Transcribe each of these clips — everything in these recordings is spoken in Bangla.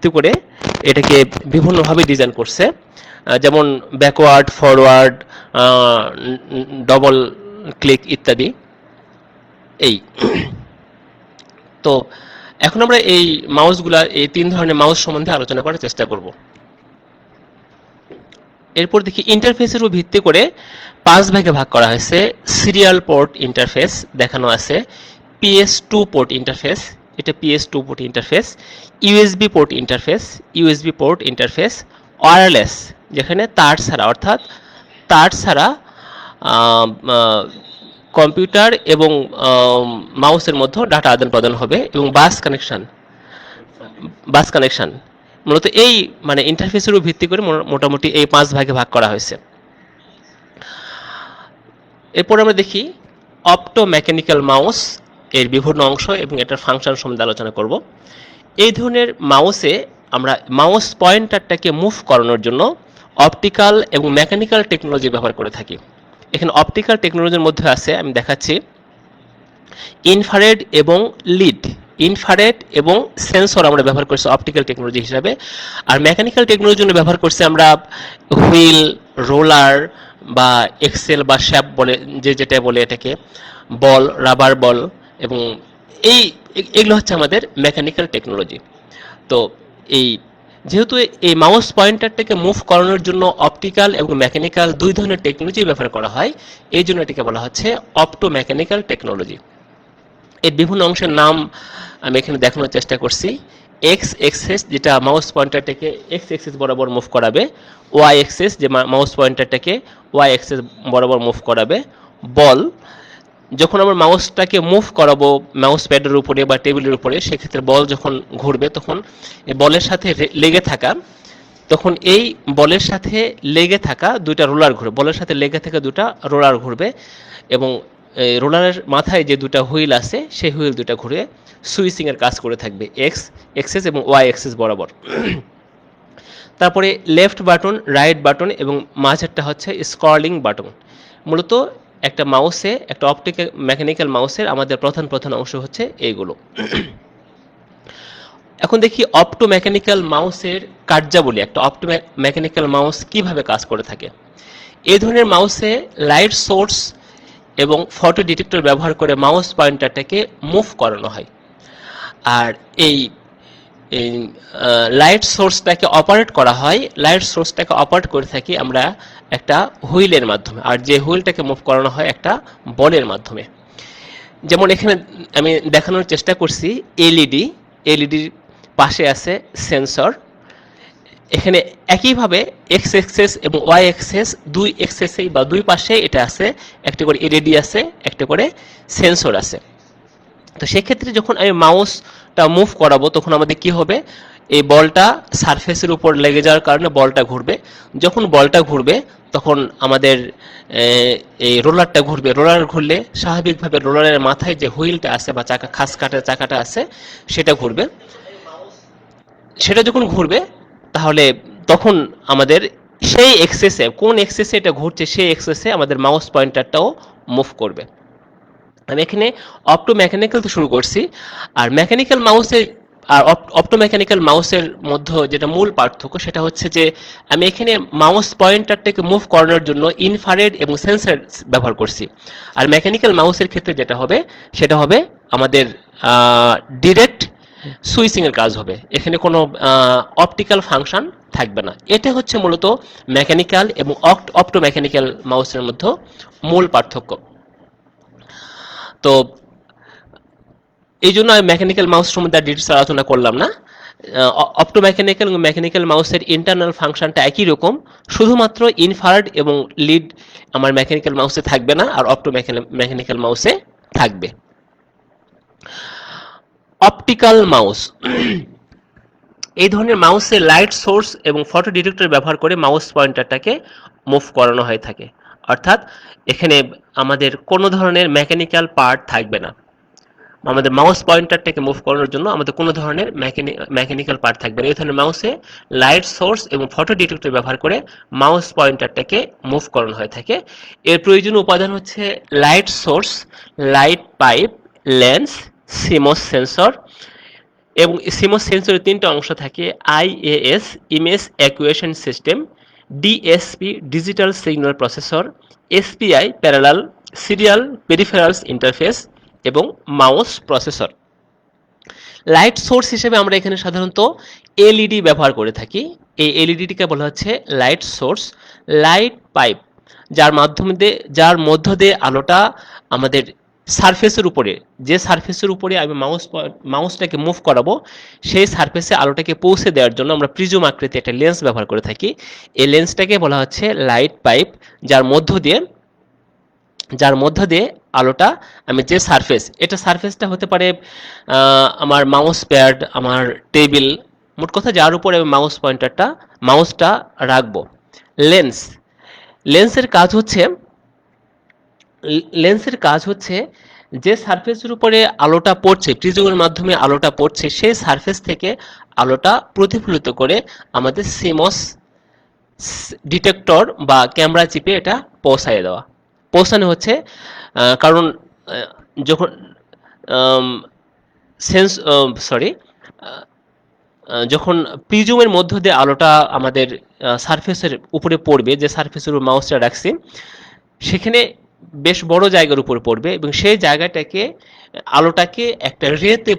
ভিত্তি করে এটাকে বিভিন্নভাবে ডিজাইন করছে, যেমন ব্যাকওয়ার্ড, ফরওয়ার্ড, ডবল ক্লিক ইত্যাদি। এই তো এখন আমরা এই মাউসগুলা, এই 3 ধরনের মাউস সম্বন্ধে আলোচনা করার চেষ্টা করব। এরপর দেখি ইন্টারফেসের উপর ভিত্তি করে 5 ভাগে ভাগ করা হয়েছে। সিরিয়াল পোর্ট ইন্টারফেস দেখানো আছে, PS2 পোর্ট ইন্টারফেস, এটা PS2 port interface, USB port interface, USB port interface, wireless যেখানে তার ছাড়া, অর্থাৎ তার ছাড়া কম্পিউটার এবং মাউসের মধ্যে ডাটা আদান প্রদান হবে, এবং বাস কানেকশন। মূলত এই মানে ইন্টারফেসের উপর ভিত্তি করে মোটামুটি এই 5 ভাগে ভাগ করা হয়েছে। এরপর আমরা দেখি অপটো মেকানিক্যাল মাউস এর বিভিন্ন অংশ এবং এটার ফাংশন সম্বন্ধে আলোচনা করব। এই ধরনের মাউসে আমরা মাউস পয়েন্টারটাকে মুভ করানোর জন্য অপটিক্যাল এবং মেকানিক্যাল টেকনোলজি ব্যবহার করে থাকি। এখানে অপটিক্যাল টেকনোলজির মধ্যে আছে, আমি দেখাচ্ছি, ইনফ্রারেড এবং লিড। ইনফ্রারেড এবং সেন্সর আমরা ব্যবহার করছি অপটিক্যাল টেকনোলজি হিসাবে, আর মেকানিক্যাল টেকনোলজির জন্য ব্যবহার করছি আমরা হুইল, রোলার বা এক্সেল বা শ্যাপ বলে, যেটা বলে এটাকে, বল, রাবার বল, এবং এগুলো হচ্ছে আমাদের মেকানিক্যাল টেকনোলজি। তো যেহেতু এই মাউস পয়েন্টারটাকে মুভ করানোর জন্য অপটিক্যাল এবং মেকানিক্যাল 2 ধরনের টেকনোলজি ব্যবহার করা হয়, এই জন্য এটাকে বলা হচ্ছে অপটো মেকানিক্যাল টেকনোলজি। এর বিভিন্ন অংশের নাম আমি এখানে দেখানোর চেষ্টা করছি। এক্স এক্সেস, যেটা মাউস পয়েন্টারটাকে এক্স এক্সেস বরাবর মুভ করাবে, ওয়াই এক্সেস, যে মাউস পয়েন্টারটাকে ওয়াই এক্সেস বরাবর মুভ করাবে, বল, যখন আমরা মাউসটাকে মুভ করাবো মাউস প্যাডের উপরে বা টেবিলের উপরে, সেক্ষেত্রে বল যখন ঘুরবে তখন এই বলের সাথে লেগে থাকা, তখন এই বলের সাথে লেগে থাকা 2টা রোলার ঘুরবে, বলের সাথে লেগে থাকা 2টা রোলার ঘুরবে, এবং রোলারের মাথায় যে 2টা হুইল আছে সেই হুইল 2টা ঘুরে সুইচিং এর কাজ করে থাকবে এক্স এক্সেস এবং ওয়াই এক্সেস বরাবর। তারপরে লেফট বাটন, রাইট বাটন এবং মাঝেরটা হচ্ছে স্ক্রলিং বাটন। মূলত একটা মাউসে, একটা অপটিক্যাল মেকানিক্যাল মাউসের আমাদের প্রধান অংশ হচ্ছে এইগুলো। এখন দেখি অপটো মেকানিক্যাল মাউসের কার্যাবলী, একটা অপটো মেকানিক্যাল মাউস কিভাবে কাজ করে থাকে। এই ধরনের মাউসে লাইট সোর্স এবং ফটো ডিটেক্টর ব্যবহার করে মাউস পয়েন্টারটাকে মুভ করানো হয়। আর এই লাইট সোর্সটাকে অপারেট করা হয়, লাইট সোর্সটাকে অপারেট করে থাকি আমরা একটা হুইলের মাধ্যমে, আর যে হুইলটাকে মুভ করানো হয় একটা বলের মাধ্যমে। যেমন এখানে আমি দেখানোর চেষ্টা করছি এলইডির পাশে আছে সেন্সর। এখানে একইভাবে এক্স এক্সেস এবং ওয়াই এক্সেস 2 এক্সেসেই বা 2 পাশে এটা আছে, একটা করে এলইডি আছে, একটা করে সেন্সর আছে। তো সেক্ষেত্রে যখন আমি মাউসটা মুভ করাবো তখন আমাদের কি হবে, এই বলটা সারফেসের উপর লেগে যাওয়ার কারণে বলটা ঘুরবে। যখন বলটা ঘুরবে তখন আমাদের এই রোলারটা ঘুরবে, রোলার ঘুরলে স্বাভাবিকভাবে রোলারের মাথায় যে হুইলটা আছে বা চাকা, খাস কাটার চাকাটা আছে, সেটা ঘুরবে। সেটা যখন ঘুরবে তাহলে তখন আমাদের সেই এক্সেসে, কোন এক্সেসে এটা ঘুরছে সেই এক্সেসে আমাদের মাউস পয়েন্টারটাও মুভ করবে। আমি এখানে অপটো মেকানিক্যাল তো শুরু করছি, আর মেকানিক্যাল মাউসের আর অপটো মেকানিক্যাল মাউসের মধ্যে যেটা মূল পার্থক্য সেটা হচ্ছে যে আমি এখানে মাউস পয়েন্টারটাকে মুভ করানোর জন্য ইনফ্রারেড এবং সেন্সর ব্যবহার করছি, আর মেকানিক্যাল মাউসের ক্ষেত্রে যেটা হবে সেটা হবে আমাদের ডিরেক্ট সুইচিং এর কাজ হবে, এখানে কোনো অপটিক্যাল ফাংশন থাকবে না। এটা হচ্ছে মূলত মেকানিক্যাল এবং অপটো মেকানিক্যাল মাউসের মধ্যে মূল পার্থক্য। তো এই জন্য আমি মেকানিক্যাল মাউস সম্বন্ধে ডিটেলস আলোচনা করলাম না। অপটো মেকানিক্যাল এবং মেকানিক্যাল মাউসের ইন্টারনাল ফাংশনটা একই রকম, শুধুমাত্র ইনফ্রারেড এবং লিড আমার মেকানিক্যাল মাউসে থাকবে না, আর অপটো মেকানিক্যাল মাউসে থাকবে। অপটিক্যাল মাউস, এই ধরনের মাউসে লাইট সোর্স এবং ফটো ডিটেক্টর ব্যবহার করে মাউস পয়েন্টারটাকে মুভ করানো হয়ে থাকে, অর্থাৎ এখানে আমাদের কোনো ধরনের মেকানিক্যাল পার্ট থাকবে না। আমাদের মাউস পয়েন্টারটাকে মুভ করানোর জন্য আমাদের কোনো ধরনের মেকানিক্যাল পার্ট থাকবে না। এই ধরনের মাউসে লাইট সোর্স এবং ফটো ডিটেক্টর ব্যবহার করে মাউস পয়েন্টারটাকে মুভ করানো হয়ে থাকে। এর প্রয়োজনীয় উপাদান হচ্ছে light source, light pipe, lens, CMOS sensor, এবং সিমস সেন্সরের তিনটা অংশ থাকে: IAS image acquisition system, DSP digital signal processor, SPI parallel serial peripherals interface এবং মাউস প্রসেসর। লাইট সোর্স হিসেবে আমরা এখানে সাধারণত এলইডি ব্যবহার করে থাকি। এই এলইডিটিকে বলা হচ্ছে লাইট সোর্স। লাইট পাইপ, যার মধ্য দিয়ে আলোটা আমাদের সারফেসের উপরে, যে সারফেসের উপরে আমি মাউসটাকে মুভ করাবো, সেই সারফেসে আলোটাকে পৌঁছে দেওয়ার জন্য আমরা প্রিজম আকৃতি একটা লেন্স ব্যবহার করে থাকি। এই লেন্সটাকে বলা হচ্ছে লাইট পাইপ, যার মধ্য দিয়ে আলোটা আমি যে সারফেসটা হতে পারে আমার মাউস প্যাড, আমার টেবিল, মোট কথা যার উপরে আমি মাউসটা রাখবো। লেন্স লেন্সের কাজ হচ্ছে যে সারফেসের উপরে আলোটা পড়ছে, প্রিজমের মাধ্যমে আলোটা পড়ছে, সেই সারফেস থেকে আলোটা প্রতিফলিত করে আমাদের সিমস ডিটেক্টর বা ক্যামেরা চিপে এটা পৌঁছানো হচ্ছে। কারণ যখন যখন প্রিজমের মধ্য দিয়ে আলোটা আমাদের সারফেসের উপরে পড়বে, যে সারফেসের উপর মাউসটা রাখছি, সেখানে বেশ বড় জায়গার উপর পড়বে এবং সেই জায়গাটাকে আলোটাকে একটা রেতে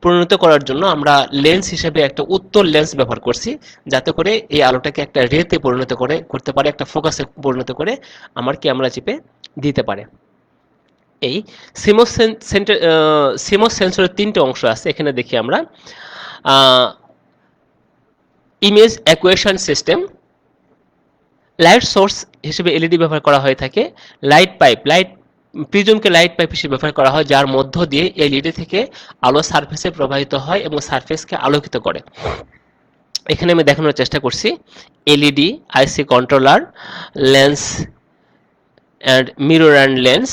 পরিণত করার জন্য আমরা লেন্স হিসেবে একটা উত্তল লেন্স ব্যবহার করছি, যাতে করে এই আলোটাকে একটা রেতে করতে পারে, একটা ফোকাসে পরিণত করে আমার ক্যামেরা চিপে দিতে পারে। এই সিমস সেন্সরের তিনটে অংশ আছে, এখানে দেখি আমরা। Image acquisition system, light source হিসেবে এলইডি ব্যবহার করা হয়ে থাকে। প্রিজমকে লাইট পাইপ হিসেবে ব্যবহার করা হয়, যার মধ্য দিয়ে এলইডি থেকে আলো সারফেসে প্রবাহিত হয় এবং সারফেসকে আলোকিত করে। এখানে আমি দেখানোর চেষ্টা করছি LED, IC controller, lens and mirror and lens,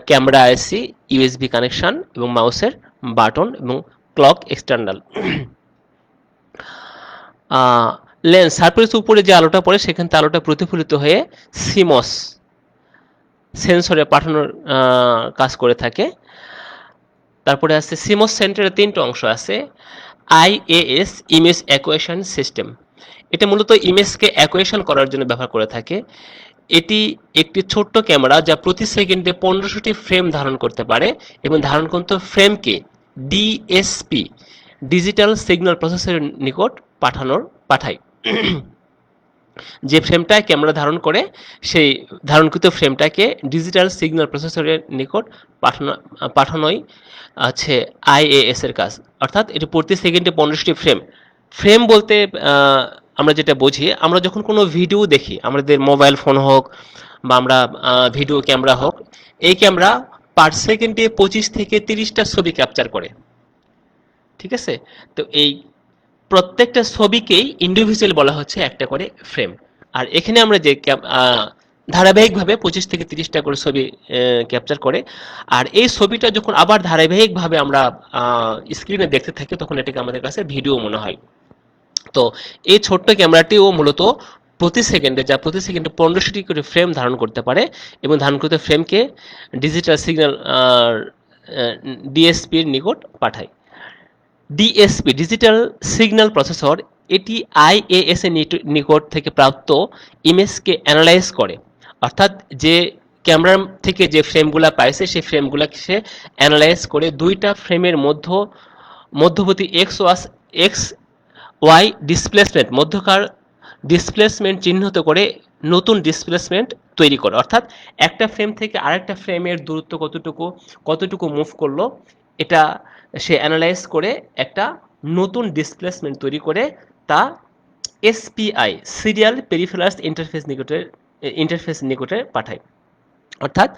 camera IC, USB connection এবং মাউসের বাটন এবং ক্লক এক্সটার্নাল। লেন্স সারফেসের উপরে যে আলোটা পড়ে সেখান থেকে আলোটা প্রতিফলিত হয়ে সিমস সেন্সরে পাঠানোর কাজ করে থাকে। তারপরে আছে সিমস সেন্টারের তিনটে অংশ আছে। আইএএস ইমেজ অ্যাকুয়েশন সিস্টেম, এটা মূলত ইমেজকে অ্যাকুয়েশন করার জন্য ব্যবহার করে থাকে। এটি একটি ছোট্ট ক্যামেরা যা প্রতি সেকেন্ডে 1500টি ফ্রেম ধারণ করতে পারে এবং ধারণকৃত ফ্রেমকে ডিএসপি ডিজিটাল সিগন্যাল প্রসেসরের নিকট পাঠায়। যে ফ্রেমটা ক্যামেরা ধারণ করে, সেই ধারণকৃত ফ্রেমটাকে ডিজিটাল সিগন্যাল প্রসেসরের নিকট পাঠানোই আছে আইএএস এর কাজ। অর্থাৎ এটি প্রতি সেকেন্ডে 15টি ফ্রেম বলতে আমরা যেটা বুঝি, আমরা যখন কোনো ভিডিও দেখি, আমাদের মোবাইল ফোন হোক বা আমরা ভিডিও ক্যামেরা হোক, এই ক্যামেরা পার সেকেন্ডে 25 থেকে 30টা ছবি ক্যাপচার করে। ঠিক আছে, তো এই প্রত্যেকটা ছবিকেই ইন্ডিভিজুয়াল বলা হচ্ছে একটা করে ফ্রেম। আর এখানে আমরা যে ধারাবাহিকভাবে 25 থেকে 30টা করে ছবি ক্যাপচার করে, আর এই ছবিটা যখন আবার ধারাবাহিকভাবে আমরা স্ক্রিনে দেখতে থাকি, তখন এটাকে আমাদের কাছে ভিডিও মনে হয়। তো এই ছোট্ট ক্যামেরাটিও মূলত প্রতি সেকেন্ডে 1500টি করে ফ্রেম ধারণ করতে পারে এবং ধারণকৃত ফ্রেমকে ডিজিটাল সিগন্যাল ডিএসপির নিকট পাঠায়। ডিএসপি ডিজিটাল সিগন্যাল প্রসেসর, এটি আইএএস এর নিকট থেকে প্রাপ্ত ইমেজকে অ্যানালাইজ করে। অর্থাৎ যে ক্যামেরা থেকে যে ফ্রেমগুলো পাইছে, সেই ফ্রেমগুলোকে সে অ্যানালাইজ করে দুইটা ফ্রেমের মধ্যবর্তী এক্স ওয়াই মধ্যকার ডিসপ্লেসমেন্ট চিহ্নিত করে নতুন ডিসপ্লেসমেন্ট তৈরি করে। অর্থাৎ একটা ফ্রেম থেকে আরেকটা ফ্রেমের দূরত্ব কতটুকু মুভ করলো, এটা সে অ্যানালাইজ করে একটা নতুন ডিসপ্লেসমেন্ট তৈরি করে তা এসপিআই সিরিয়াল পেরিফেরালস ইন্টারফেস নিকটে পাঠায়। অর্থাৎ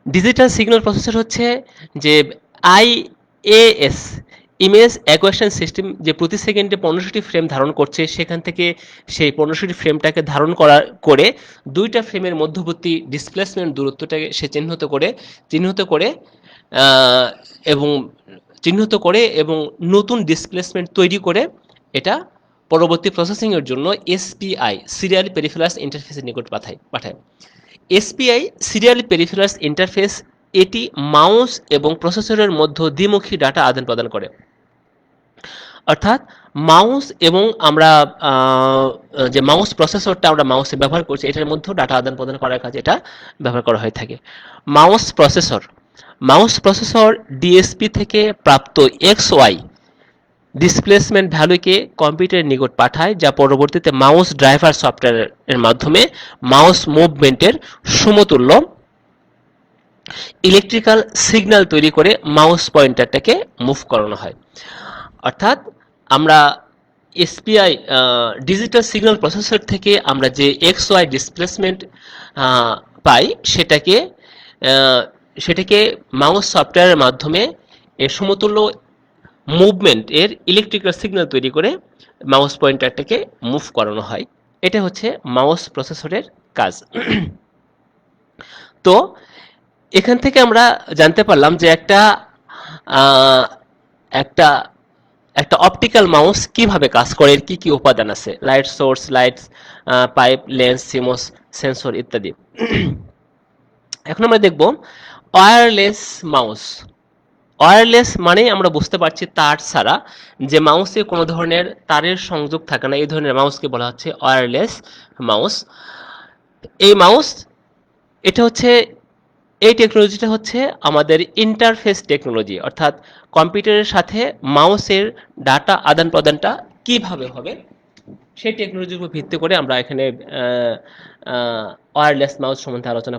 ডিজিটাল সিগন্যাল প্রসেসর হচ্ছে যে আইএএস ইমেজ অ্যাকুয়েশন সিস্টেম, যে প্রতি সেকেন্ডে 1500টি ফ্রেম ধারণ করছে, সেখান থেকে সেই 1500টি ফ্রেমটাকে করে দুইটা ফ্রেমের মধ্যবর্তী ডিসপ্লেসমেন্ট দূরত্বটাকে সে চিহ্নিত করে এবং নতুন ডিসপ্লেসমেন্ট তৈরি করে এটা পরবর্তী প্রসেসিংয়ের জন্য এসপিআই সিরিয়াল পেরিফেরালস ইন্টারফেসের নিকট পাঠায়। এসপিআই সিরিয়াল পেরিফেরালস ইন্টারফেস এটি মাউস এবং প্রসেসরের মধ্যে দ্বিমুখী ডাটা আদান প্রদান করে। অর্থাৎ মাউস এবং আমরা যে মাউস প্রসেসরটা আমরা মাউসে ব্যবহার করছি এটার মধ্যেও ডাটা আদান প্রদান করার কাজে এটা ব্যবহার করা হয়ে থাকে। মাউস প্রসেসর ডিএসপি থেকে প্রাপ্ত এক্স ওয়াই ডিসপ্লেসমেন্ট ভ্যালুকে কম্পিউটারের নিকট পাঠায়, যা পরবর্তীতে মাউস ড্রাইভার সফটওয়্যারের মাধ্যমে মাউস মুভমেন্টের সমতুল্য ইলেকট্রিক্যাল সিগন্যাল তৈরি করে মাউস পয়েন্টারটাকে মুভ করানো হয়। অর্থাৎ আমরা এসপিআই ডিজিটাল সিগন্যাল প্রসেসর থেকে আমরা যে এক্স ওয়াই ডিসপ্লেসমেন্ট পাই সেটাকে মাউস সফটওয়্যারের মাধ্যমে এর সমতুল্য মুভমেন্ট এর ইলেকট্রিক্যাল সিগন্যাল তৈরি করে মাউস পয়েন্টারটাকে মুভ করানো হয়। এটা হচ্ছে মাউস প্রসেসরের কাজ। তো এখান থেকে আমরা জানতে পারলাম যে একটা একটা একটা অপটিক্যাল মাউস কিভাবে কাজ করে, এর কি কি উপাদান আছে, light source, lights, pipe, lens, CMOS, sensor ইত্যাদি। এখন আমরা দেখব ওয়্যারলেস মাউস। ওয়্যারলেস মানে আমরা বুঝতে পারছি তার ছাড়া, যে মাউসে কোনো ধরনের তারের সংযোগ থাকে না, এই ধরনের মাউসকে বলা হচ্ছে ওয়্যারলেস মাউস। এই মাউস এটা হচ্ছে এই টেকনোলজিটা হচ্ছে আমাদের ইন্টারফেস টেকনোলজি, অর্থাৎ কম্পিউটারের সাথে মাউসের ডাটা আদান প্রদানটা কিভাবে হবে সেই টেকনোলজির উপর ভিত্তি করে আমরা এখানে ওয়্যারলেস মাউস সম্বন্ধে আলোচনা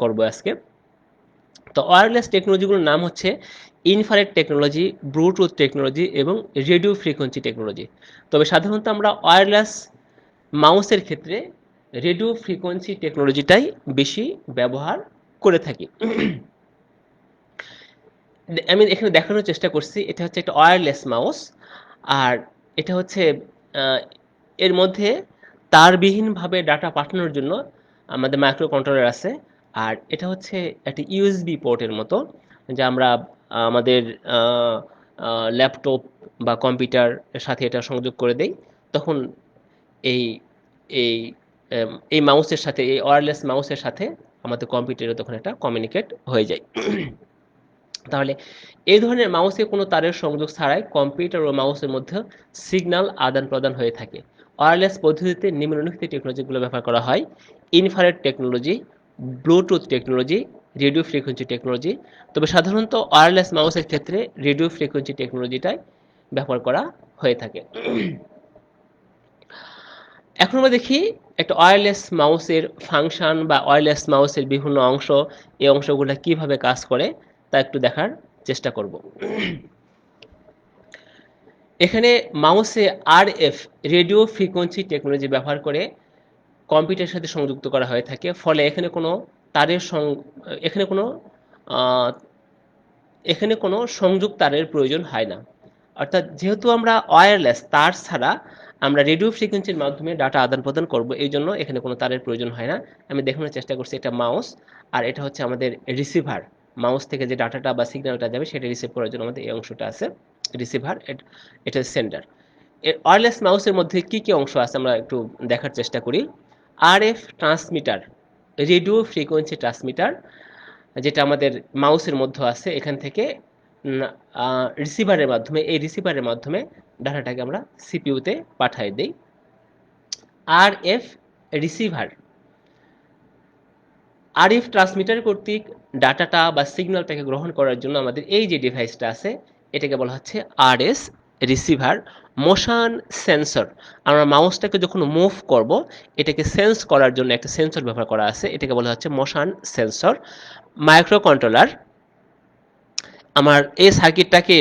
করব আজকে। তো ওয়্যারলেস টেকনোলজিগুলোর নাম হচ্ছে ইনফ্রারেড টেকনোলজি, ব্লুটুথ টেকনোলজি এবং রেডিও ফ্রিকোয়েন্সি টেকনোলজি। তবে সাধারণত আমরা ওয়্যারলেস মাউসের ক্ষেত্রে রেডিও ফ্রিকোয়েন্সি টেকনোলজিটাই বেশি ব্যবহার করে থাকি। আমি এখানে দেখানোর চেষ্টা করছি এটা হচ্ছে একটা ওয়্যারলেস মাউস, আর এটা হচ্ছে এর মধ্যে তারবিহীনভাবে ডাটা পাঠানোর জন্য আমাদের মাইক্রো কন্ট্রোলার আছে, আর এটা হচ্ছে একটা ইউএসবি পোর্টের মতো, যা আমরা আমাদের ল্যাপটপ বা কম্পিউটারের সাথে এটা সংযোগ করে দেই, তখন এই এই এই মাউসের সাথে, এই ওয়্যারলেস মাউসের সাথে আমাদের কম্পিউটারে তখন এটা কমিউনিকেট হয়ে যায়। তাহলে এই ধরনের মাউসে কোনো তারের সংযোগ ছাড়াই কম্পিউটার ও মাউসের মধ্যে সিগন্যাল আদান প্রদান হয়ে থাকে। ওয়্যারলেস পদ্ধতিতে নিম্নলিখিত টেকনোলজিগুলো ব্যবহার করা হয়: infrared technology, Bluetooth technology, radio frequency technology. তবে সাধারণত ওয়্যারলেস মাউসের ক্ষেত্রে রেডিও ফ্রিকোয়েন্সি টেকনোলজিটাই ব্যবহার করা হয়ে থাকে। এখন আমরা দেখি একটা ওয়্যারলেস মাউসের ফাংশন বা ওয়্যারলেস মাউসের বিভিন্ন অংশ, এই অংশগুলো কিভাবে কাজ করে তা একটু দেখার চেষ্টা করব। এখানে মাউসে আরএফ রেডিও ফ্রিকোয়েন্সি টেকনোলজি ব্যবহার করে কম্পিউটারের সাথে সংযুক্ত করা হয়ে থাকে, ফলে এখানে কোনো তারের এখানে কোনো সংযোগ তারের প্রয়োজন হয় না। অর্থাৎ যেহেতু আমরা ওয়্যারলেস, তার ছাড়া আমরা রেডিও ফ্রিকোয়েন্সির মাধ্যমে ডাটা আদান প্রদান করব, এই জন্য এখানে কোনো তারের প্রয়োজন হয় না। আমি দেখানোর চেষ্টা করছি, এটা মাউস, আর এটা হচ্ছে আমাদের রিসিভার। মাউস থেকে যে ডাটাটা বা সিগন্যালটা যাবে সেটা রিসিভ করার জন্য আমাদের এই অংশটা আছে রিসিভার, এটা সেন্ডার। এর ওয়্যারলেস মাউসের মধ্যে কি কি অংশ আছে আমরা একটু দেখার চেষ্টা করি। RF transmitter, radio frequency transmitter, যেটা আমাদের মাউসের মধ্যে আছে, এখান থেকে রিসিভারের মাধ্যমে, এই রিসিভারের মাধ্যমে ডাটাটাকে আমরা সিপিইউতে পাঠিয়ে দেই। আরএফ রিসিভার, আরএফ ট্রান্সমিটার কর্তৃক ডাটাটা বা সিগন্যালটাকে গ্রহণ করার জন্য আমাদের এই যে ডিভাইসটা আছে এটাকে বলা হচ্ছে আরএস রিসিভার। মোশন সেন্সর, আমরা মাউসটাকে যখন মুভ করব এটাকে সেন্স করার জন্য একটা সেন্সর ব্যবহার করা আছে, এটাকে বলা হচ্ছে মোশন সেন্সর। মাইক্রো কন্ট্রোলার, আমার এই সার্কিটটাকে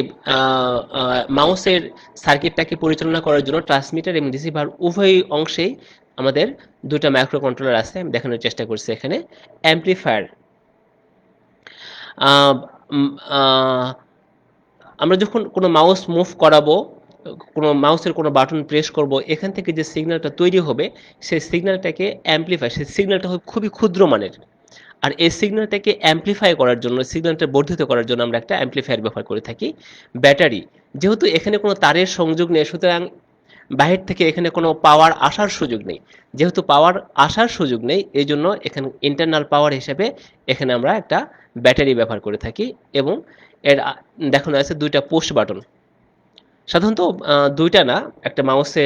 মাউসের সার্কিটটাকে পরিচালনা করার জন্য ট্রান্সমিটার এবং রিসিভার উভয় অংশেই আমাদের দুটো মাইক্রো কন্ট্রোলার আছে, আমি দেখানোর চেষ্টা করছি এখানে। অ্যাম্প্লিফায়ার, আমরা যখন কোনো মাউস মুভ করাবো, কোনো মাউসের কোনো বাটন প্রেস করব, এখান থেকে যে সিগন্যালটা তৈরি হবে সেই সিগন্যালটাকে অ্যাম্প্লিফাই, সেই সিগন্যালটা হবে খুবই ক্ষুদ্র মানের, আর এই সিগন্যালটাকে অ্যাম্প্লিফাই করার জন্য, সিগন্যালটা বর্ধিত করার জন্য আমরা একটা অ্যাম্প্লিফায়ার ব্যবহার করে থাকি। ব্যাটারি, যেহেতু এখানে কোনো তারের সংযোগ নেই, সুতরাং বাহির থেকে এখানে কোনো পাওয়ার আসার সুযোগ নেই। যেহেতু পাওয়ার আসার সুযোগ নেই, এই জন্য এখানে ইন্টারনাল পাওয়ার হিসেবে এখানে আমরা একটা ব্যাটারি ব্যবহার করে থাকি এবং এর দেখানো আছে দুইটা পুশ বাটন। সাধারণত দুইটা না, একটা মাউসে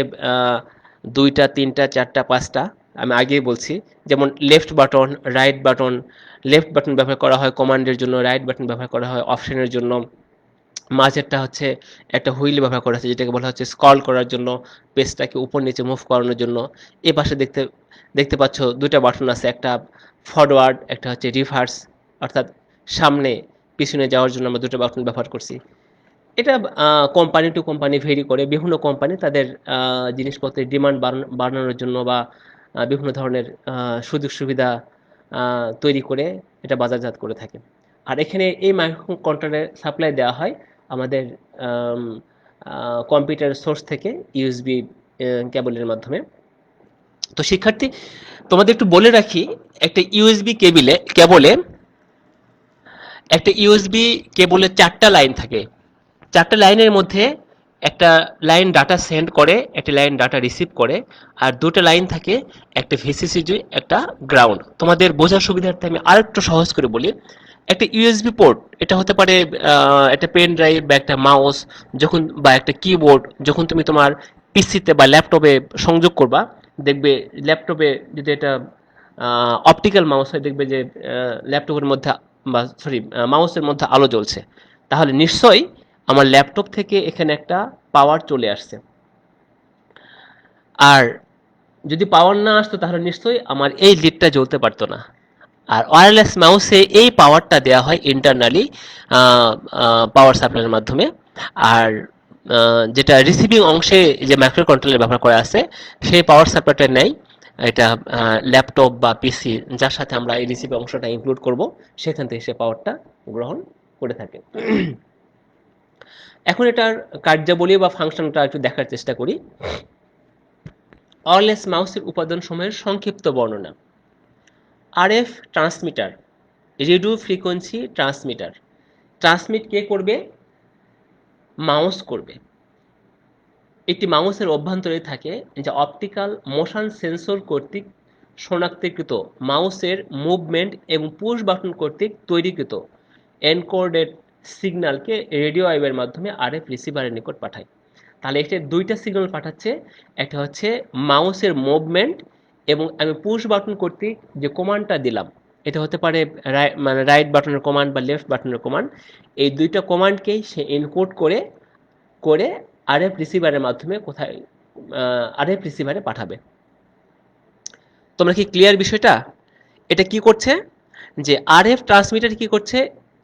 দুইটা, তিনটা, চারটা, পাঁচটা, আমি আগেই বলছি। যেমন left button, right button, left button ব্যবহার করা হয় কমান্ডের জন্য, রাইট বাটন ব্যবহার করা হয় অপশনের জন্য, মাঝেরটা হচ্ছে একটা হুইল ব্যবহার করা হচ্ছে যেটাকে বলা হচ্ছে স্ক্রল করার জন্য, পেজটাকে উপর নিচে মুভ করানোর জন্য। এ পাশে দেখতে দেখতে পাচ্ছ দুইটা বাটন আছে, একটা ফরওয়ার্ড, একটা হচ্ছে রিভার্স, অর্থাৎ সামনে পিছনে যাওয়ার জন্য আমরা দুটো বাটন ব্যবহার করছি। এটা কোম্পানি টু কোম্পানি ভেরি করে। বিভিন্ন কোম্পানি তাদের জিনিসপত্রের ডিমান্ড বাড়ানোর জন্য বা বিভিন্ন ধরনের সুযোগ সুবিধা তৈরি করে এটা বাজারজাত করে থাকে। আর এখানে এই মাইক্রো কন্ট্রোলারের সাপ্লাই দেওয়া হয় আমাদের কম্পিউটার সোর্স থেকে ইউএসবি কেবলের মাধ্যমে। তো শিক্ষার্থী, তোমাদের একটু বলে রাখি, একটা ইউএসবি কেবলে একটা ইউএসবি কেবলে 4টা লাইন থাকে। 4টা লাইনের মধ্যে একটা লাইন ডাটা সেন্ড করে, একটা লাইন ডাটা রিসিভ করে, আর দুটো লাইন থাকে, একটা ভিসিসিডি, একটা গ্রাউন্ড। তোমাদের বোঝার সুবিধার্থে আমি আরেকটু সহজ করে বলি। একটা ইউএসবি পোর্ট, এটা হতে পারে একটা পেন ড্রাইভ বা একটা মাউস, যখন বা একটা কিবোর্ড, যখন তুমি তোমার পিসিতে বা ল্যাপটপে সংযোগ করবা, দেখবে ল্যাপটপে যদি এটা অপটিক্যাল মাউস হয়, দেখবে যে ল্যাপটপের মধ্যে বা সরি মাউসের মধ্যে আলো জ্বলছে। তাহলে নিশ্চয়ই আমার ল্যাপটপ থেকে এখানে একটা পাওয়ার চলে আসছে। আর যদি পাওয়ার না আসতো তাহলে নিশ্চয়ই আমার এই লিডটা জ্বলতে পারতো না। আর ওয়্যারলেস মাউসে এই পাওয়ারটা দেওয়া হয় ইন্টারনালি পাওয়ার সাপ্লাইয়ের মাধ্যমে। আর যেটা রিসিভিং অংশে যে মাইক্রো কন্ট্রোলার ব্যবহার করা আছে, সেই পাওয়ার সাপ্লাইটা নেই এটা ল্যাপটপ বা পিসি যার সাথে আমরা এই রিসিভিং অংশটা ইনক্লুড করব, সেখান থেকে সে পাওয়ারটা গ্রহণ করে থাকে। এখন এটার কার্যাবলী বা ফাংশনটা একটু দেখার চেষ্টা করি। ওয়্যারলেস মাউসের উপাদানসমূহের সংক্ষিপ্ত বর্ণনা। RF transmitter, radio frequency transmitter. Transmit কে করবে? মাউস করবে। একটি মাউসের অভ্যন্তরে থাকে যা অপটিক্যাল মোশন সেন্সর কর্তৃক শনাক্তকৃত মাউসের মুভমেন্ট এবং পুশ বাটন কর্তৃক তৈরিকৃত এনকোডেড সিগন্যালকে রেডিও ওয়েভের মাধ্যমে আরএফ রিসিভারের নিকট পাঠায়। তাহলে এটা দুইটা সিগন্যাল পাঠাচ্ছে, একটা হচ্ছে মাউসের মুভমেন্ট এবং আমি পুশ বাটন কর্তৃক যে কমান্ডটা দিলাম, এটা হতে পারে মানে রাইট বাটনের কমান্ড বা লেফট বাটনের কমান্ড। এই দুইটা কমান্ডকেই সে এনকোড করে করে আরএফ রিসিভারের মাধ্যমে কোথায় আরএফ রিসিভারে পাঠাবে। তোমরা কি ক্লিয়ার বিষয়টা? এটা কি করছে যে আরএফ ট্রান্সমিটার কি করছে,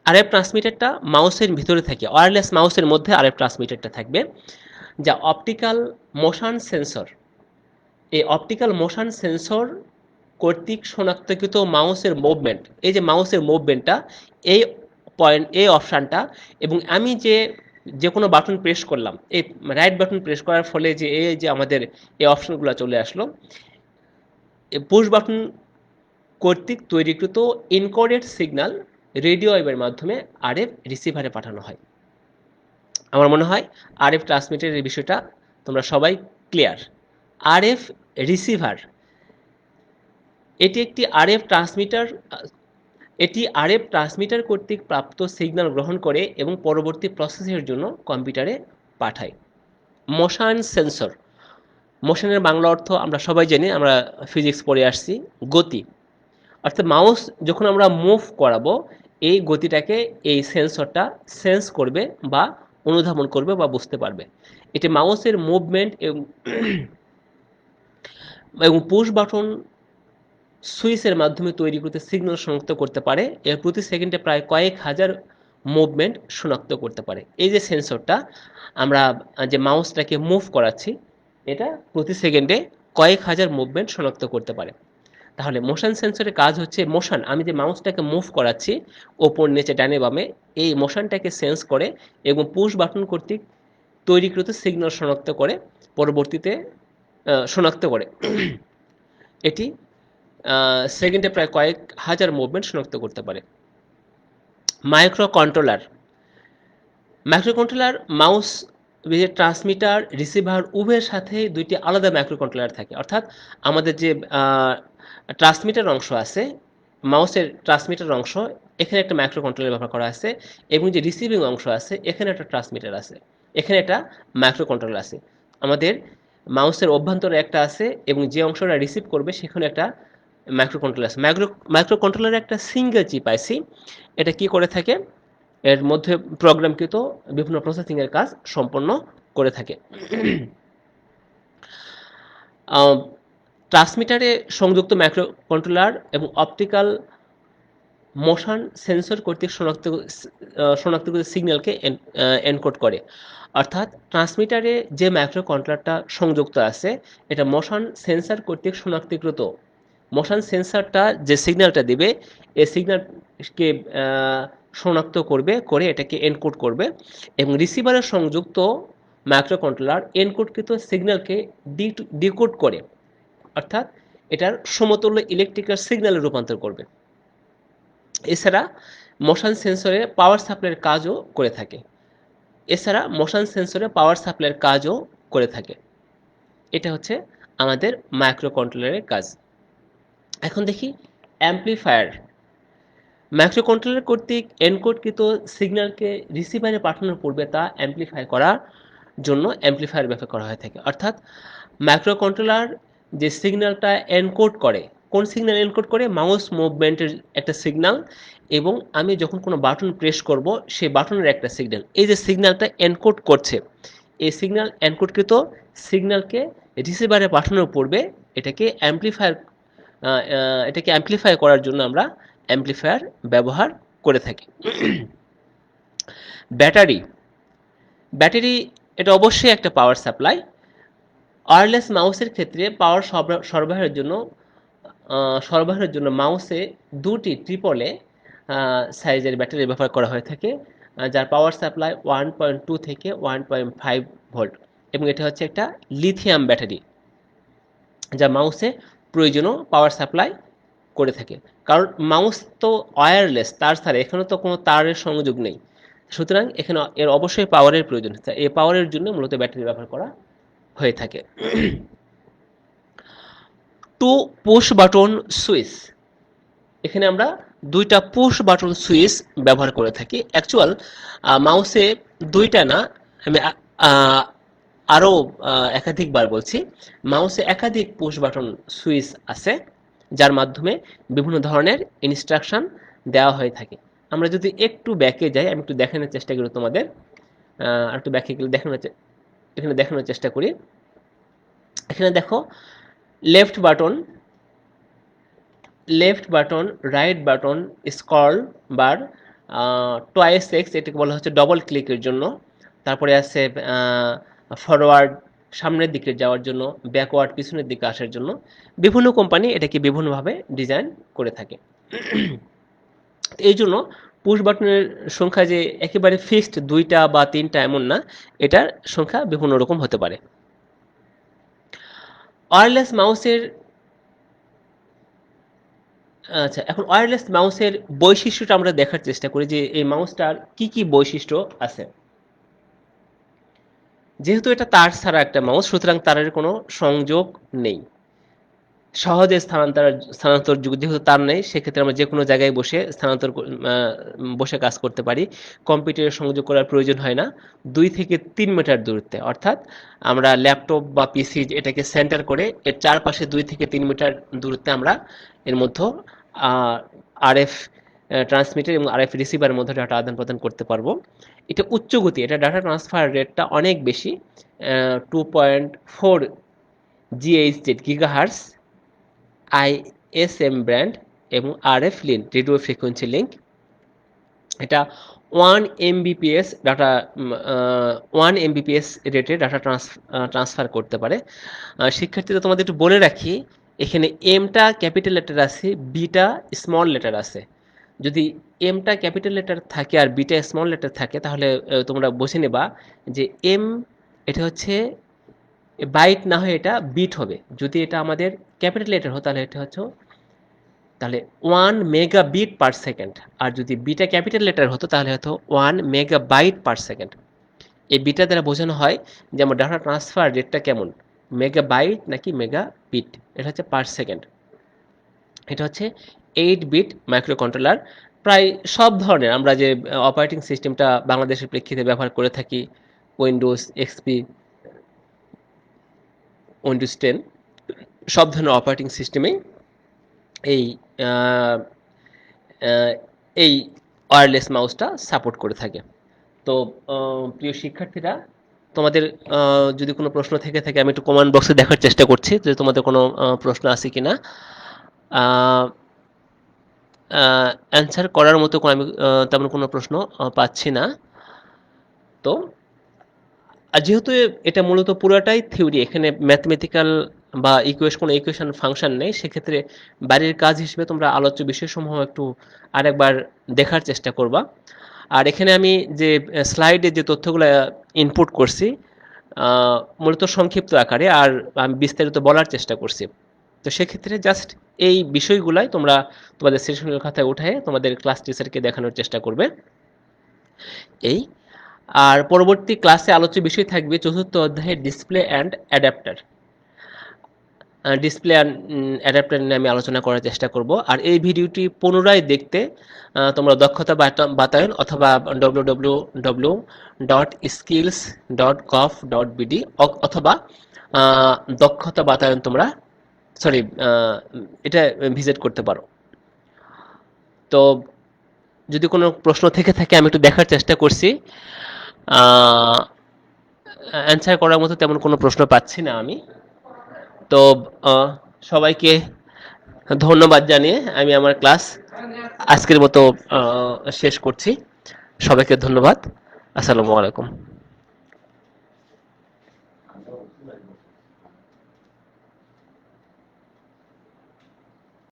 আরএফ ট্রান্সমিটারটা মাউসের ভিতরে থাকে, ওয়্যারলেস মাউসের মধ্যে আরএফ ট্রান্সমিটারটা থাকবে, যা অপটিক্যাল মোশন সেন্সর, এই অপটিক্যাল মোশন সেন্সর কর্তৃক শনাক্তকৃত মাউসের মুভমেন্ট, এই যে মাউসের মুভমেন্টটা, এই পয়েন্ট, এই অপশানটা, এবং আমি যে কোনো বাটন প্রেস করলাম, এই রাইট বাটন প্রেস করার ফলে যে এই যে আমাদের এই অপশনগুলো চলে আসলো, পুশ বাটন কর্তৃক তৈরিকৃত এনকোডেড সিগন্যাল রেডিও ওয়েভের মাধ্যমে আরএফ রিসিভারে পাঠানো হয়। আমার মনে হয় আরএফ ট্রান্সমিটারের বিষয়টা তোমরা সবাই ক্লিয়ার। আরএফ রিসিভার, এটি একটি আরএফ ট্রান্সমিটার, এটি আরএফ ট্রান্সমিটার কর্তৃক প্রাপ্ত সিগন্যাল গ্রহণ করে এবং পরবর্তী প্রসেসের জন্য কম্পিউটারে পাঠায়। মোশন সেন্সর, মোশনের বাংলা অর্থ আমরা সবাই জানি, আমরা ফিজিক্স পড়ে আসছি, গতি। অর্থাৎ মাউস যখন আমরা মুভ করাবো, এই গতিটাকে এই সেন্সরটা সেন্স করবে বা অনুধাবন করবে বা বুঝতে পারবে। এটি মাউসের মুভমেন্ট এবং পুশ বাটন সুইচের মাধ্যমে তৈরিকৃত সিগন্যাল শনাক্ত করতে পারে। এর প্রতি সেকেন্ডে প্রায় কয়েক হাজার মুভমেন্ট শনাক্ত করতে পারে। এই যে সেন্সরটা, আমরা যে মাউসটাকে মুভ করাচ্ছি, এটা প্রতি সেকেন্ডে কয়েক হাজার মুভমেন্ট শনাক্ত করতে পারে। তাহলে মোশন সেন্সরের কাজ হচ্ছে মোশন, আমি যে মাউসটাকে মুভ করাচ্ছি ওপর নিচে ডানে বামে, এই মোশনটাকে সেন্স করে এবং পুশ বাটন কর্তৃক তৈরিকৃত সিগন্যাল শনাক্ত করে পরবর্তীতে শনাক্ত করে। এটি সেকেন্ডে প্রায় কয়েক হাজার মুভমেন্ট শনাক্ত করতে পারে। Micro controller, micro controller mouse transmitter receiver উভয়ের সাথে দুইটি আলাদা মাইক্রো কন্ট্রোলার থাকে। অর্থাৎ আমাদের যে ট্রান্সমিটার অংশ আছে, মাউসের ট্রান্সমিটার অংশ, এখানে একটা মাইক্রো কন্ট্রোলার ব্যবহার করা আছে, এবং যে রিসিভিং অংশ আছে এখানে একটা ট্রান্সমিটার আছে, এখানে একটা মাইক্রো কন্ট্রোলার আছে। আমাদের মাউসের অভ্যন্তরে একটা আছে, এবং যে অংশটা রিসিভ করবে সেখানে একটা মাইক্রো কন্ট্রোলার আছে। মাইক্রো কন্ট্রোলারে একটা সিঙ্গেল চিপ আইসি, এটা কি করে থাকে, এর মধ্যে প্রোগ্রামকৃত বিভিন্ন প্রসেসিং এর কাজ সম্পন্ন করে থাকে। ট্রান্সমিটারে সংযুক্ত মাইক্রো কন্ট্রোলার এবং অপটিক্যাল মোশন সেন্সর কর্তৃক শনাক্তকৃত সিগন্যালকে এনকোড করে। অর্থাৎ ট্রান্সমিটারে যে মাইক্রো কন্ট্রোলারটা সংযুক্ত আছে এটা মোশন সেন্সর কর্তৃক শনাক্তকৃত, মোশন সেন্সরটা যে সিগন্যালটা দিবে এই সিগন্যালকে শনাক্ত করবে, করে এটাকে এনকোড করবে, এবং রিসিভারের সংযুক্ত মাইক্রো কন্ট্রোলার এনকোডকৃত সিগন্যালকে ডিকোড করে, অর্থাৎ এটার সমতুল্য ইলেকট্রিক্যাল সিগন্যালে রূপান্তর করবে। এছাড়া মোশন সেন্সরে পাওয়ার সাপ্লাইয়ের কাজও করে থাকে। এটা হচ্ছে আমাদের মাইক্রো কন্ট্রোলারের কাজ। এখন দেখি অ্যাম্প্লিফায়ার। মাইক্রো কন্ট্রোলার কর্তৃক এনকোডকৃত সিগন্যালকে রিসিভারে পাঠানোর পূর্বে তা অ্যাম্প্লিফাই করার জন্য অ্যাম্প্লিফায়ার ব্যবহার করা হয়ে থাকে। অর্থাৎ মাইক্রো কন্ট্রোলার যে সিগন্যালটা এনকোড করে, কোন সিগন্যাল এনকোড করে, মাউস মুভমেন্টের একটা সিগন্যাল, এবং আমি যখন কোনো বাটন প্রেস করব সেই বাটনের একটা সিগন্যাল, এই যে সিগন্যালটা এনকোড করছে, এই সিগন্যাল এনকোডকৃত সিগন্যালকে রিসিভারে পাঠানোর পূর্বে এটাকে অ্যাম্প্লিফাই করার জন্য আমরা অ্যাম্প্লিফায়ার ব্যবহার করে থাকি। ব্যাটারি এটা অবশ্যই একটা পাওয়ার সাপ্লাই। ওয়্যারলেস মাউসের ক্ষেত্রে পাওয়ার সরবরাহের জন্য মাউসে দুটি ট্রিপলে সাইজের ব্যাটারি ব্যবহার করা হয়ে থাকে, যার পাওয়ার সাপ্লাই 1.2 থেকে 1.5 ভোল্ট, এবং এটা হচ্ছে একটা লিথিয়াম ব্যাটারি যা মাউসে প্রয়োজনীয় পাওয়ার সাপ্লাই করে থাকে। কারণ মাউস তো ওয়্যারলেস, তার ছাড়া এখানে তো কোনো তারের সংযোগ নেই, সুতরাং এখানে এর অবশ্যই পাওয়ারের প্রয়োজন। এই পাওয়ারের জন্য মূলত ব্যাটারি ব্যবহার করা হয়ে থাকে। টু পুশ বাটন সুইচ, এখানে আমরা দুইটা পুশ বাটন সুইচ ব্যবহার করে থাকি। অ্যাকচুয়াল মাউসে দুইটা না, আমি আরও একাধিকবার বলছি, মাউসে একাধিক পুশ বাটন সুইচ আছে যার মাধ্যমে বিভিন্ন ধরনের ইনস্ট্রাকশন দেওয়া হয়ে থাকে। আমরা যদি একটু ব্যাকে যাই, আমি একটু দেখানোর চেষ্টা করি তোমাদের, আর একটু ব্যাকে গেলে এখানে দেখানোর চেষ্টা করি। এখানে দেখো left button, right button, scroll bar, টয়েস এক্স, এটাকে বলা হচ্ছে ডবল ক্লিকের জন্য। তারপরে আছে ফরওয়ার্ড, সামনের দিকে যাওয়ার জন্য, ব্যাকওয়ার্ড, পিছনের দিকে আসার জন্য। বিভিন্ন কোম্পানি এটাকে বিভিন্নভাবে ডিজাইন করে থাকে। এই জন্য পুশ বাটনের সংখ্যা যে একেবারে ফিক্সড 2টা বা 3টা এমন না, এটার সংখ্যা বিভিন্ন রকম হতে পারে। ওয়্যারলেস মাউসের বৈশিষ্ট্যটা আমরা দেখার চেষ্টা করি যে এই মাউসটার কি কি বৈশিষ্ট্য আছে। যেহেতু এটা তার ছাড়া একটা মাউস, সুতরাং তারের কোনো সংযোগ নেই, সহজে স্থানান্তরযোগ্য, যেহেতু তার নেই সেক্ষেত্রে আমরা যে কোনো জায়গায় বসে কাজ করতে পারি। কম্পিউটারে সংযোগ করার প্রয়োজন হয় না 2 থেকে 3 মিটার দূরত্বে, অর্থাৎ আমরা ল্যাপটপ বা পিসি এটাকে সেন্টার করে এর চারপাশে 2 থেকে 3 মিটার দূরত্বে আমরা এর মধ্যে আরএফ ট্রান্সমিটার এবং আরএফ রিসিভারের মধ্যে ডাটা আদান প্রদান করতে পারবো। এটা উচ্চ গতি, এটা ডাটা ট্রান্সফার রেটটা অনেক বেশি, 2.4 GHz গিগাহার্টজ ISM ব্র্যান্ড এবং RF link, radio frequency link. এটা 1 Mbps রেটে ডাটা ট্রান্সফার করতে পারে। শিক্ষার্থীরা তোমাদের একটু বলে রাখি, এখানে এমটা ক্যাপিটাল লেটার আছে, বিটা স্মল লেটার আছে। যদি এমটা ক্যাপিটাল লেটার থাকে আর বিটা স্মল লেটার থাকে তাহলে তোমরা বুঝে নেবা যে এম এটা হচ্ছে বাইট না হয়ে এটা বিট হবে। যদি এটা আমাদের ক্যাপিটাল লেটার হয় তাহলে এটা হচ্ছে 1 মেগাবিট পার সেকেন্ড, আর যদি বিটা ক্যাপিটাল লেটার হতো তাহলে হতো 1 মেগাবাইট পার সেকেন্ড। এই বিটা দ্বারা বোঝানো হয় যে আমার ডাটা ট্রান্সফার রেটটা কেমন, মেগাবাইট নাকি মেগাবিট। এটা হচ্ছে পার সেকেন্ড। এটা হচ্ছে 8 বিট মাইক্রো কন্ট্রোলার। প্রায় সব ধরনের আমরা যে অপারেটিং সিস্টেমটা বাংলাদেশের প্রেক্ষিতে ব্যবহার করে থাকি, উইন্ডোজ এক্সপি, উইন্ডোজ 10, সব ধরনের অপারেটিং সিস্টেমেই এই আহ, আহ, এই ওয়্যারলেস মাউসটা সাপোর্ট করে থাকে। তো প্রিয় শিক্ষার্থীরা, তোমাদের যদি কোনো প্রশ্ন থেকে থাকে আমি একটু কমেন্ট বক্সে দেখার চেষ্টা করছি যে তোমাদের কোনো প্রশ্ন আছে কিনা। অ্যান্সার করার মতো আমি তেমন কোনো প্রশ্ন পাচ্ছি না। তো আর যেহেতু এটা মূলত পুরোটাই থিওরি, এখানে ম্যাথমেটিক্যাল বা কোনো ইকুয়েশন ফাংশন নেই, সেক্ষেত্রে বাড়ির কাজ হিসেবে তোমরা আলোচ্য বিষয়সমূহ একটু আরেকবার দেখার চেষ্টা করবা। আর এখানে আমি যে স্লাইডে যে তথ্যগুলো ইনপুট করছি মূলত সংক্ষিপ্ত আকারে, আর আমি বিস্তারিত বলার চেষ্টা করছি। তো সেক্ষেত্রে জাস্ট এই বিষয়গুলাই তোমরা তোমাদের সৃজনশীল খাতায় উঠায় তোমাদের ক্লাস টিচারকে দেখানোর চেষ্টা করবে। এই আর পরবর্তী ক্লাসে আলোচ্য বিষয় থাকবে চতুর্থ অধ্যায়ে display and adapter. Display and adapter নিয়ে আমি আলোচনা করার চেষ্টা করব। আর এই ভিডিওটি পুনরায় দেখতে তোমরা দক্ষতা বাতায়ন অথবা www.skills.gov.bd অথবা দক্ষতা বাতায়ন তোমরা এটা ভিজিট করতে পারো। তো যদি কোনো প্রশ্ন থেকে থাকে আমি একটু দেখার চেষ্টা করছি, অ্যান্সার করার মতো তেমন কোনো প্রশ্ন পাচ্ছি না আমি। তো সবাইকে ধন্যবাদ জানিয়ে আমি আমার ক্লাস আজকের মতো শেষ করছি। সবাইকে ধন্যবাদ। আসসালামু আলাইকুম।